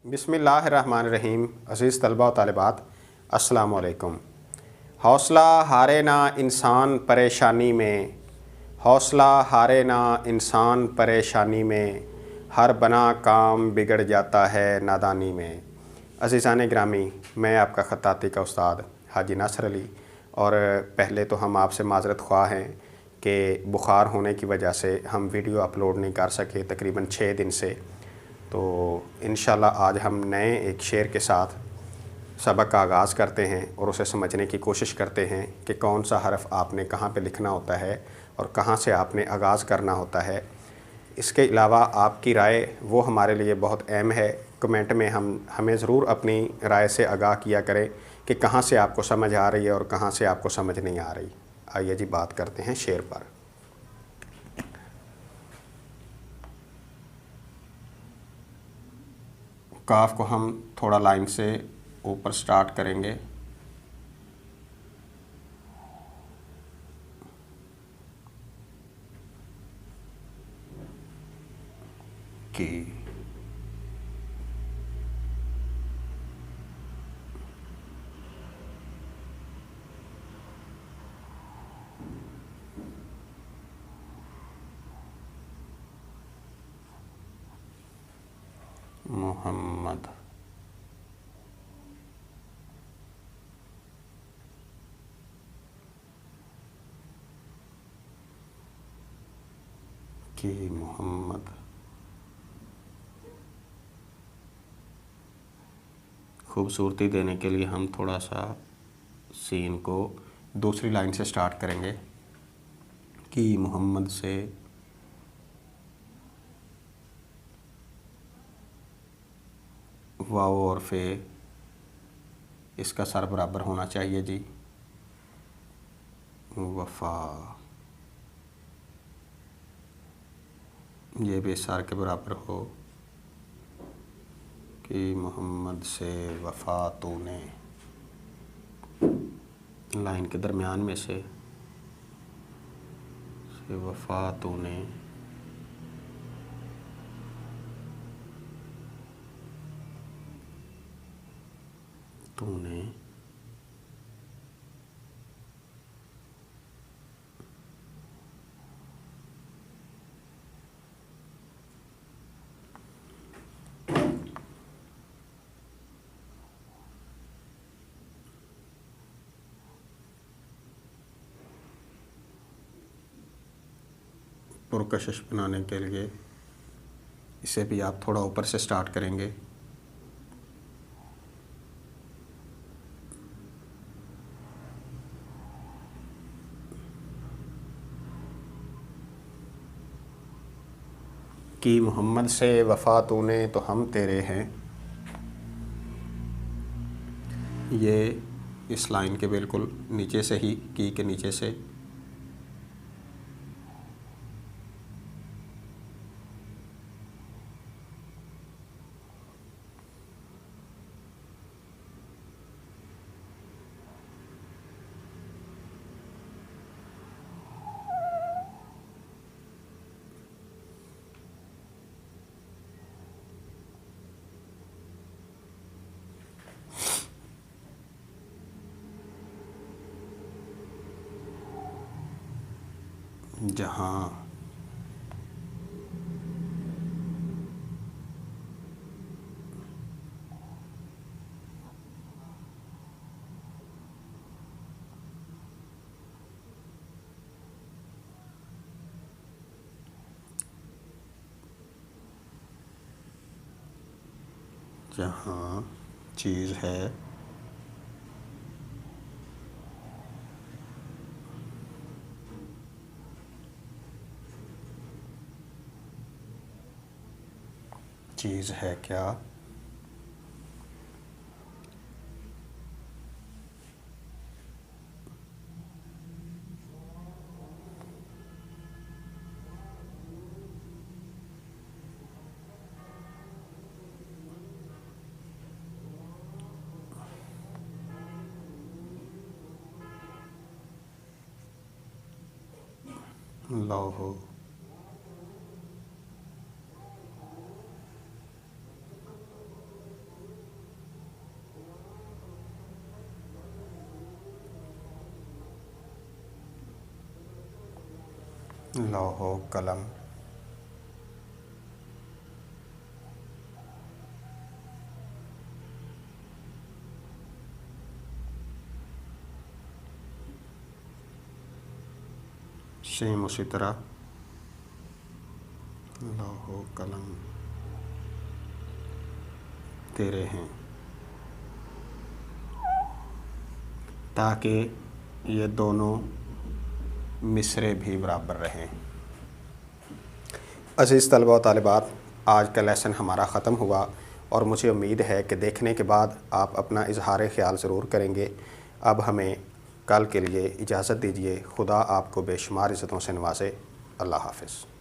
बिस्मिल्लाहिर्रहमानिर्रहीम। अज़ीज़ तलबा व तालिबात, अस्सलामु अलैकुम। हौसला हारे ना इंसान परेशानी में, हौसला हारे ना इंसान परेशानी में, हर बना काम बिगड़ जाता है नादानी में। अज़ीज़ान ग्रामी, मैं आपका ख़त्ताती का उस्ताद हाजी नासर अली। और पहले तो हम आपसे माज़रत ख़्वाह हैं कि बुख़ार होने की वजह से हम वीडियो अपलोड नहीं कर सके तकरीबन 6 दिन से। तो इंशाल्लाह आज हम नए एक शेर के साथ सबक का आगाज़ करते हैं और उसे समझने की कोशिश करते हैं कि कौन सा हरफ आपने कहाँ पे लिखना होता है और कहाँ से आपने आगाज़ करना होता है। इसके अलावा आपकी राय वो हमारे लिए बहुत अहम है। कमेंट में हमें ज़रूर अपनी राय से आगाह किया करें कि कहाँ से आपको समझ आ रही है और कहाँ से आपको समझ नहीं आ रही। आइए जी, बात करते हैं शेर पर। काफ को हम थोड़ा लाइन से ऊपर स्टार्ट करेंगे। की मोहम्मद, की मोहम्मद। खूबसूरती देने के लिए हम थोड़ा सा सीन को दूसरी लाइन से स्टार्ट करेंगे। कि मोहम्मद से वाव और फे, इसका सर बराबर होना चाहिए जी। वफ़ा, ये भी सर के बराबर हो। कि मोहम्मद से वफ़ा तूने, लाइन के दरमियान में से वफ़ा तूने, तूने पुरकशिश बनाने के लिए इसे भी आप थोड़ा ऊपर से स्टार्ट करेंगे। कि मोहम्मद से वफ़ा तूने तो हम तेरे हैं, ये इस लाइन के बिल्कुल नीचे से ही, की के नीचे से जहाँ, जहाँ चीज़ है चीज़ है क्या, लौह, लौहो कलम। सेम उसी तरह लौहो कलम तेरे हैं, ताकि ये दोनों मिसरे भी बराबर रहें। अज़ीज़ तलबा व तालिबात, आज का लेसन हमारा ख़त्म हुआ और मुझे उम्मीद है कि देखने के बाद आप अपना इजहार ख़याल ज़रूर करेंगे। अब हमें कल के लिए इजाज़त दीजिए। खुदा आपको बेशुमार इज़्ज़तों से नवाज़े। अल्लाह हाफ़िज़।